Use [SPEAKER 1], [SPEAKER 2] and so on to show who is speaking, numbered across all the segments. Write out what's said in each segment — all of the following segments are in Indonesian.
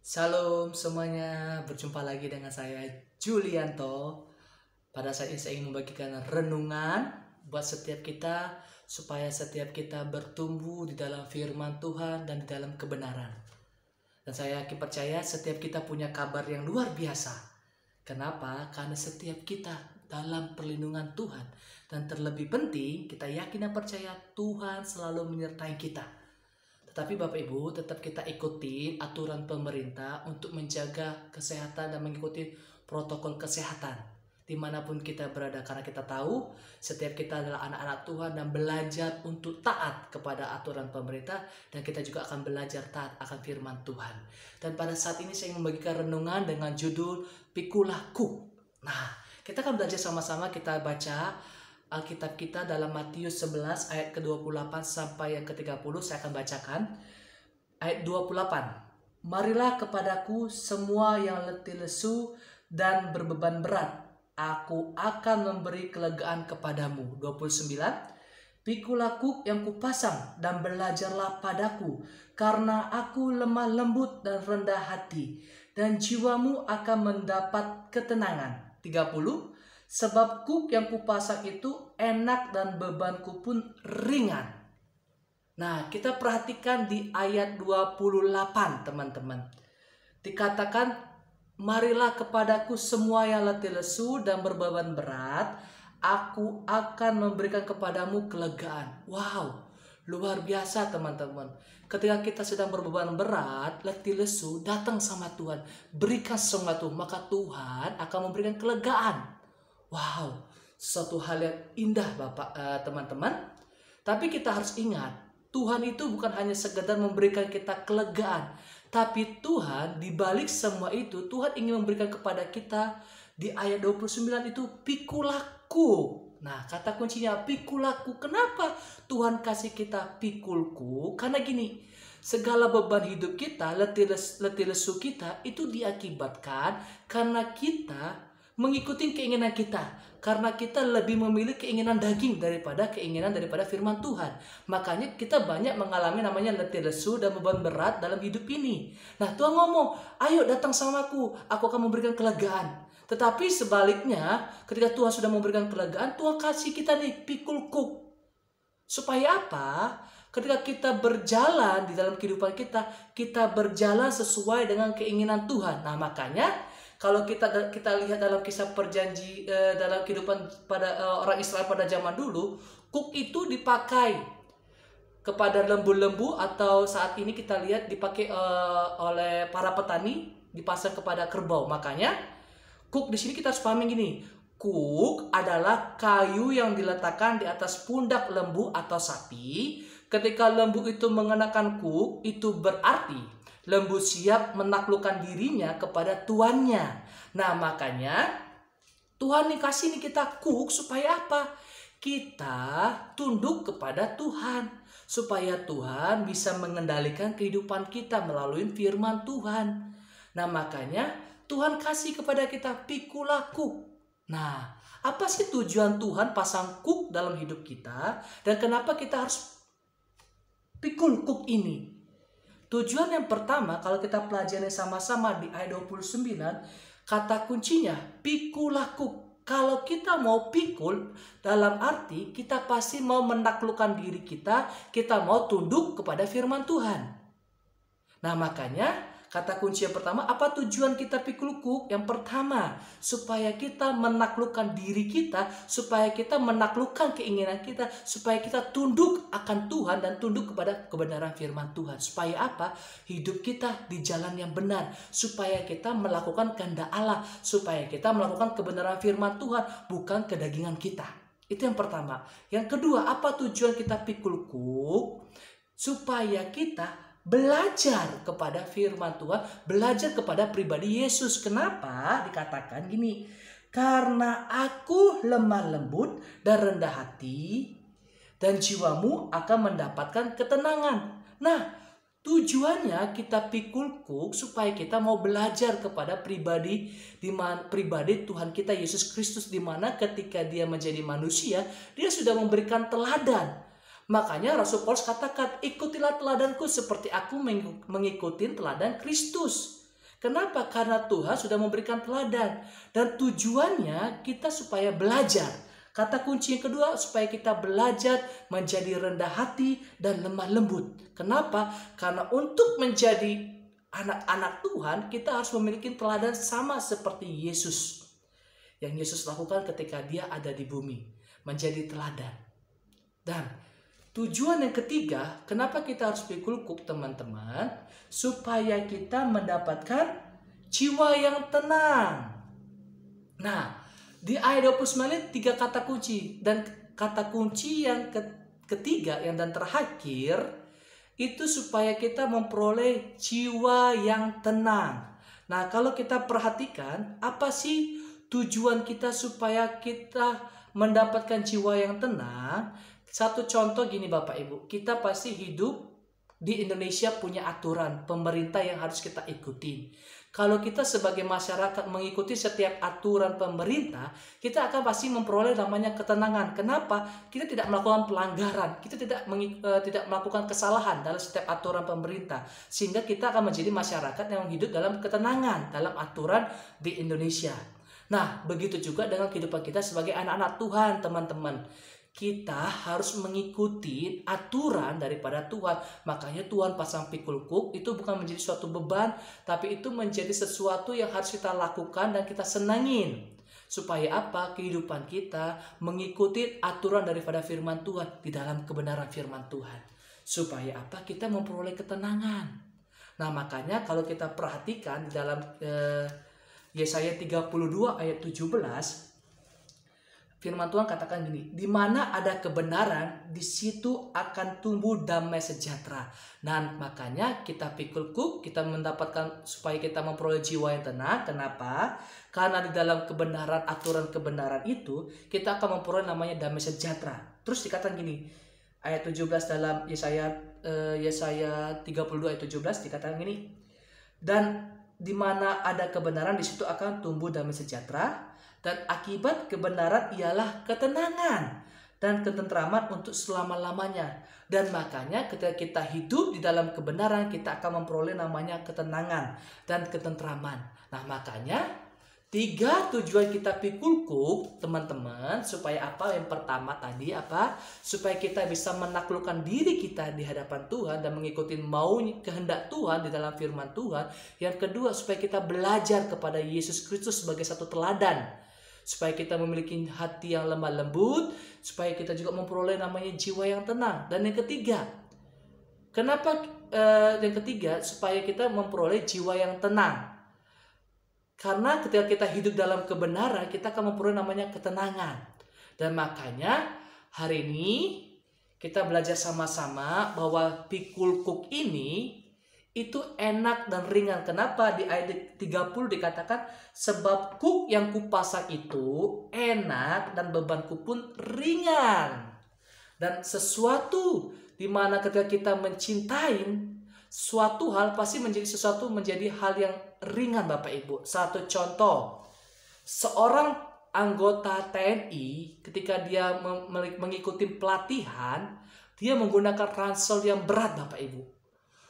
[SPEAKER 1] Shalom semuanya, berjumpa lagi dengan saya Julianto. Pada saat ini saya ingin membagikan renungan buat setiap kita, supaya setiap kita bertumbuh di dalam firman Tuhan dan di dalam kebenaran. Dan saya yakin percaya setiap kita punya kabar yang luar biasa. Kenapa? Karena setiap kita dalam perlindungan Tuhan. Dan terlebih penting, kita yakin dan percaya Tuhan selalu menyertai kita. Tetapi Bapak Ibu, tetap kita ikuti aturan pemerintah untuk menjaga kesehatan dan mengikuti protokol kesehatan dimanapun kita berada. Karena kita tahu setiap kita adalah anak-anak Tuhan dan belajar untuk taat kepada aturan pemerintah. Dan kita juga akan belajar taat akan firman Tuhan. Dan pada saat ini saya ingin membagikan renungan dengan judul Pikulah Kuk. Nah, kita akan belajar sama-sama, kita baca Alkitab kita dalam Matius 11 ayat ke-28 sampai yang ke-30. Saya akan bacakan ayat 28. Marilah kepadaku semua yang letih lesu dan berbeban berat, aku akan memberi kelegaan kepadamu. 29. Pikulah kuk yang kupasang dan belajarlah padaku, karena aku lemah lembut dan rendah hati, dan jiwamu akan mendapat ketenangan. 30. Sebab kuk yang kupasang itu enak dan bebanku pun ringan. Nah, kita perhatikan di ayat 28, teman-teman. Dikatakan, marilah kepadaku semua yang letih lesu dan berbeban berat, aku akan memberikan kepadamu kelegaan. Wow, luar biasa teman-teman. Ketika kita sedang berbeban berat, letih lesu, datang sama Tuhan, berikan sesuatu, maka Tuhan akan memberikan kelegaan. Wow, suatu hal yang indah Bapak, teman-teman. Tapi kita harus ingat, Tuhan itu bukan hanya sekedar memberikan kita kelegaan, tapi Tuhan di balik semua itu, Tuhan ingin memberikan kepada kita di ayat 29 itu pikulah kuk. Nah, kata kuncinya pikulah kuk. Kenapa Tuhan kasih kita pikul kuk? Karena gini, segala beban hidup kita, letih lesu kita itu diakibatkan karena kita mengikuti keinginan kita, karena kita lebih memilih keinginan daging daripada firman Tuhan. Makanya kita banyak mengalami namanya letih lesu dan beban berat dalam hidup ini. Nah, Tuhan ngomong, ayo datang sama aku akan memberikan kelegaan. Tetapi sebaliknya, ketika Tuhan sudah memberikan kelegaan, Tuhan kasih kita nih pikul kuk. Supaya apa? Ketika kita berjalan di dalam kehidupan kita berjalan sesuai dengan keinginan Tuhan. Nah, makanya kalau kita lihat dalam kisah dalam kehidupan pada orang Israel pada zaman dulu, kuk itu dipakai kepada lembu-lembu, atau saat ini kita lihat dipakai oleh para petani, dipasang kepada kerbau. Makanya kuk di sini kita harus pahami gini, kuk adalah kayu yang diletakkan di atas pundak lembu atau sapi. Ketika lembu itu mengenakan kuk, itu berarti lembu siap menaklukkan dirinya kepada tuannya. Nah, makanya Tuhan kasih kita kuk supaya apa? Kita tunduk kepada Tuhan. Supaya Tuhan bisa mengendalikan kehidupan kita melalui firman Tuhan. Nah, makanya Tuhan kasih kepada kita pikulah kuk. Nah, apa sih tujuan Tuhan pasang kuk dalam hidup kita? Dan kenapa kita harus pikul kuk ini? Tujuan yang pertama, kalau kita pelajari sama-sama di ayat 29, kata kuncinya pikulah kuk. Kalau kita mau pikul, dalam arti kita pasti mau menaklukkan diri kita mau tunduk kepada firman Tuhan. Nah, makanya kata kunci yang pertama, apa tujuan kita pikul kuk? Yang pertama, supaya kita menaklukkan diri kita, supaya kita menaklukkan keinginan kita, supaya kita tunduk akan Tuhan dan tunduk kepada kebenaran firman Tuhan. Supaya apa? Hidup kita di jalan yang benar, supaya kita melakukan kehendak Allah, supaya kita melakukan kebenaran firman Tuhan, bukan kedagingan kita. Itu yang pertama. Yang kedua, apa tujuan kita pikul kuk? Supaya kita belajar kepada firman Tuhan, belajar kepada pribadi Yesus. Kenapa? Dikatakan gini, karena aku lemah lembut dan rendah hati, dan jiwamu akan mendapatkan ketenangan. Nah, tujuannya kita pikul kuk supaya kita mau belajar kepada pribadi Tuhan kita Yesus Kristus, di mana ketika dia menjadi manusia, dia sudah memberikan teladan. Makanya Rasul Paulus katakan, ikutilah teladanku seperti aku mengikuti teladan Kristus. Kenapa? Karena Tuhan sudah memberikan teladan. Dan tujuannya kita supaya belajar. Kata kunci yang kedua, supaya kita belajar menjadi rendah hati dan lemah lembut. Kenapa? Karena untuk menjadi anak-anak Tuhan, kita harus memiliki teladan sama seperti Yesus. Yang Yesus lakukan ketika dia ada di bumi. Menjadi teladan. Dan tujuan yang ketiga, kenapa kita harus pikul kuk teman-teman? Supaya kita mendapatkan jiwa yang tenang. Nah, di ayat 29 3 kata kunci. Dan kata kunci yang ketiga dan terakhir, itu supaya kita memperoleh jiwa yang tenang. Nah, kalau kita perhatikan, apa sih tujuan kita supaya kita mendapatkan jiwa yang tenang? Satu contoh gini Bapak Ibu, kita pasti hidup di Indonesia punya aturan pemerintah yang harus kita ikuti. Kalau kita sebagai masyarakat mengikuti setiap aturan pemerintah, kita akan pasti memperoleh namanya ketenangan. Kenapa? Kita tidak melakukan pelanggaran, kita tidak melakukan kesalahan dalam setiap aturan pemerintah. Sehingga kita akan menjadi masyarakat yang hidup dalam ketenangan, dalam aturan di Indonesia. Nah, begitu juga dengan kehidupan kita sebagai anak-anak Tuhan, teman-teman. Kita harus mengikuti aturan daripada Tuhan. Makanya Tuhan pasang pikul kuk itu bukan menjadi suatu beban, tapi itu menjadi sesuatu yang harus kita lakukan dan kita senangin. Supaya apa? Kehidupan kita mengikuti aturan daripada firman Tuhan di dalam kebenaran firman Tuhan. Supaya apa? Kita memperoleh ketenangan. Nah, makanya kalau kita perhatikan di dalam Yesaya 32 ayat 17, firman Tuhan katakan gini, di mana ada kebenaran, di situ akan tumbuh damai sejahtera. Dan makanya kita pikul kuk, kita mendapatkan supaya kita memperoleh jiwa yang tenang. Kenapa? Karena di dalam kebenaran, aturan kebenaran itu, kita akan memperoleh namanya damai sejahtera. Terus dikatakan gini, ayat 17 dalam Yesaya 32 ayat 17 dikatakan gini, dan di mana ada kebenaran, di situ akan tumbuh damai sejahtera. Dan akibat kebenaran ialah ketenangan dan ketentraman untuk selama-lamanya. Dan makanya ketika kita hidup di dalam kebenaran, kita akan memperoleh namanya ketenangan dan ketentraman. Nah, makanya 3 tujuan kita pikul kuk, teman-teman, supaya apa? Yang pertama tadi apa? Supaya kita bisa menaklukkan diri kita di hadapan Tuhan dan mengikuti kehendak Tuhan di dalam firman Tuhan. Yang kedua, supaya kita belajar kepada Yesus Kristus sebagai satu teladan. Supaya kita memiliki hati yang lemah lembut, supaya kita juga memperoleh namanya jiwa yang tenang. Dan yang ketiga, kenapa yang ketiga? Supaya kita memperoleh jiwa yang tenang. Karena ketika kita hidup dalam kebenaran, kita akan memperoleh namanya ketenangan. Dan makanya hari ini kita belajar sama-sama bahwa pikul kuk ini itu enak dan ringan. Kenapa? Di ayat 30 dikatakan, sebab kuk yang kupasang itu enak dan bebanku pun ringan. Dan sesuatu dimana ketika kita mencintai suatu hal, pasti menjadi hal yang ringan Bapak Ibu. Satu contoh, seorang anggota TNI ketika dia mengikuti pelatihan, dia menggunakan ransel yang berat Bapak Ibu.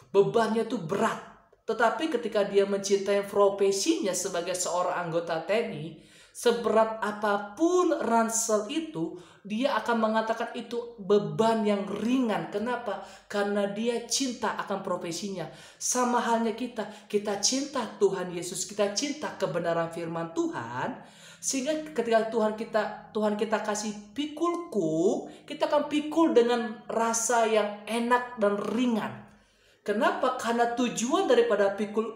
[SPEAKER 1] Bebannya itu berat. Tetapi ketika dia mencintai profesinya sebagai seorang anggota TNI, seberat apapun ransel itu, dia akan mengatakan itu beban yang ringan. Kenapa? Karena dia cinta akan profesinya. Sama halnya kita cinta Tuhan Yesus, kita cinta kebenaran firman Tuhan. Sehingga ketika Tuhan kita kasih pikul kuk, kita akan pikul dengan rasa yang enak dan ringan. Kenapa? Karena tujuan daripada pikul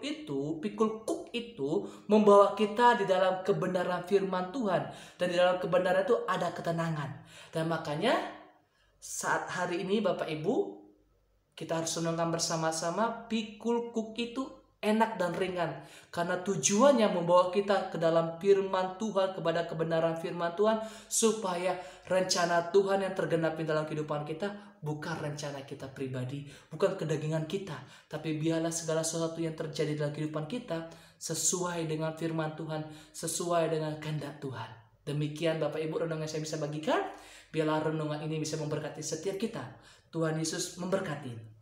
[SPEAKER 1] kuk itu membawa kita di dalam kebenaran firman Tuhan. Dan di dalam kebenaran itu ada ketenangan. Dan makanya saat hari ini Bapak Ibu, kita harus renungkan bersama-sama, pikul kuk itu enak dan ringan. Karena tujuannya membawa kita ke dalam firman Tuhan, kepada kebenaran firman Tuhan, supaya rencana Tuhan yang tergenapi dalam kehidupan kita bukan rencana kita pribadi, bukan kedagingan kita, tapi biarlah segala sesuatu yang terjadi dalam kehidupan kita sesuai dengan firman Tuhan, sesuai dengan kehendak Tuhan. Demikian Bapak Ibu renungan yang saya bisa bagikan. Biarlah renungan ini bisa memberkati setiap kita. Tuhan Yesus memberkati.